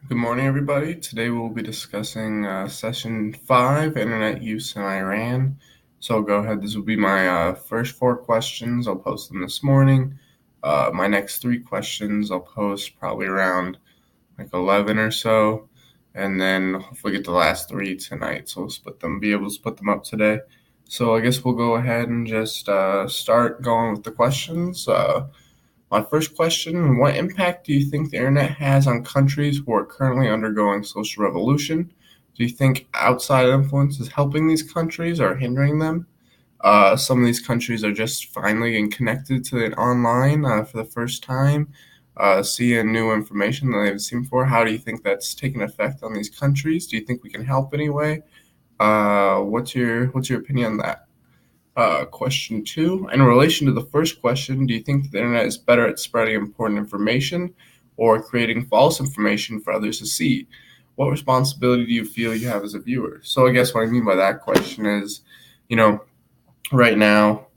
Good morning, everybody. Today we'll be discussing session 5, internet use in Iran. So I'll go ahead. This will be my first 4 questions. I'll post them this morning. My next 3 questions I'll post probably around like 11 or so. And then hopefully get the last 3 tonight. So be able to split them up today. So I guess we'll go ahead and just start going with the questions. My first question: what impact do you think the internet has on countries who are currently undergoing social revolution? Do you think outside influence is helping these countries or hindering them? Some of these countries are just finally getting connected to it online for the first time, seeing new information that they haven't seen before. How do you think that's taken effect on these countries? Do you think we can help anyway? What's your opinion on that? Question 2. In relation to the first question, do you think the internet is better at spreading important information or creating false information for others to see? What responsibility do you feel you have as a viewer? So I guess what I mean by that question is, you know, right now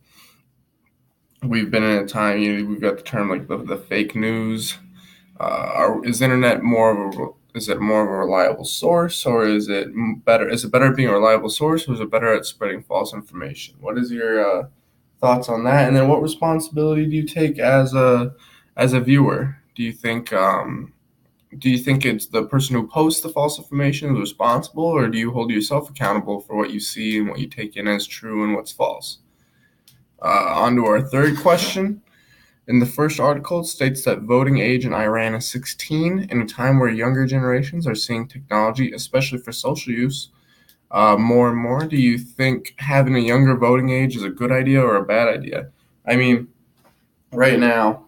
we've been in a time, we've got the term like the fake news. Is internet is it more of a reliable source, or is it better? Is it better at being a reliable source, or is it better at spreading false information? What is your thoughts on that? And then, what responsibility do you take as a viewer? Do you think it's the person who posts the false information who's responsible, or do you hold yourself accountable for what you see and what you take in as true and what's false? On to our third question. In the first article, it states that voting age in Iran is 16, in a time where younger generations are seeing technology, especially for social use, more and more. Do you think having a younger voting age is a good idea or a bad idea? I mean, right now,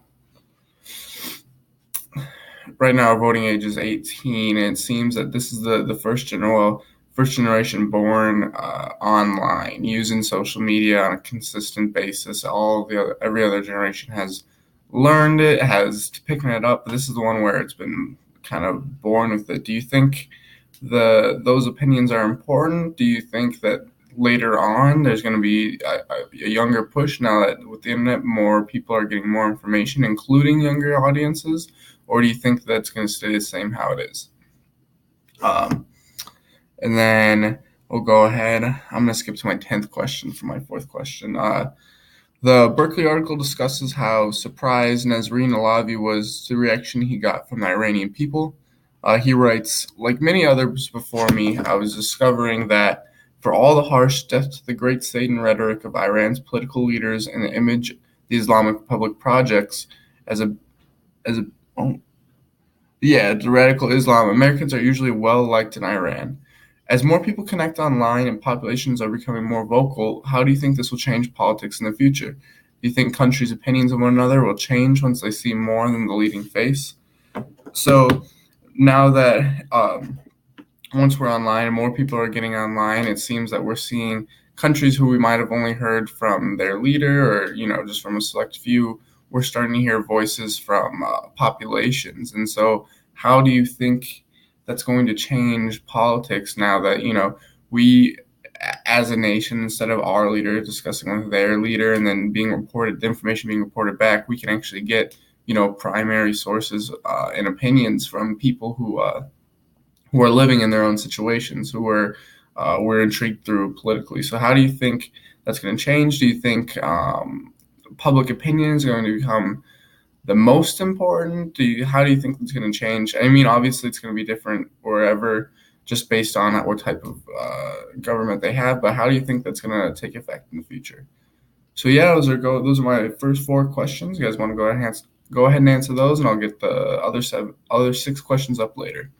our voting age is 18, and it seems that this is the first generation born online, using social media on a consistent basis. Every other generation has learned it, has picking it up. But this is the one where it's been kind of born with it. Do you think those opinions are important? Do you think that later on there's going to be a younger push now that with the internet more people are getting more information, including younger audiences? Or do you think that's going to stay the same how it is? Um, and then we'll go ahead. I'm going to skip to my 10th question for my 4th question. The Berkeley article discusses how surprised Nasreen Alavi was to the reaction he got from the Iranian people. He writes, like many others before me, I was discovering that for all the harsh death to the great Satan rhetoric of Iran's political leaders and the image the Islamic Republic projects as a as a oh, yeah, the radical Islam, Americans are usually well liked in Iran. As more people connect online and populations are becoming more vocal, how do you think this will change politics in the future? Do you think countries' opinions of one another will change once they see more than the leading face? So now that once we're online and more people are getting online, it seems that we're seeing countries who we might have only heard from their leader or just from a select few. We're starting to hear voices from populations, and so how do you think that's going to change politics now that we as a nation, instead of our leader discussing with their leader and then the information being reported back, we can actually get primary sources and opinions from people who are living in their own situations, who we're intrigued through politically. So how do you think that's going to change? Do you think public opinion is going to become the most important? How do you think it's going to change? I mean, obviously it's going to be different wherever, just based on what type of government they have. But how do you think that's going to take effect in the future? So yeah, those are my first 4 questions. You guys want to go ahead and answer those, and I'll get the other 6 questions up later.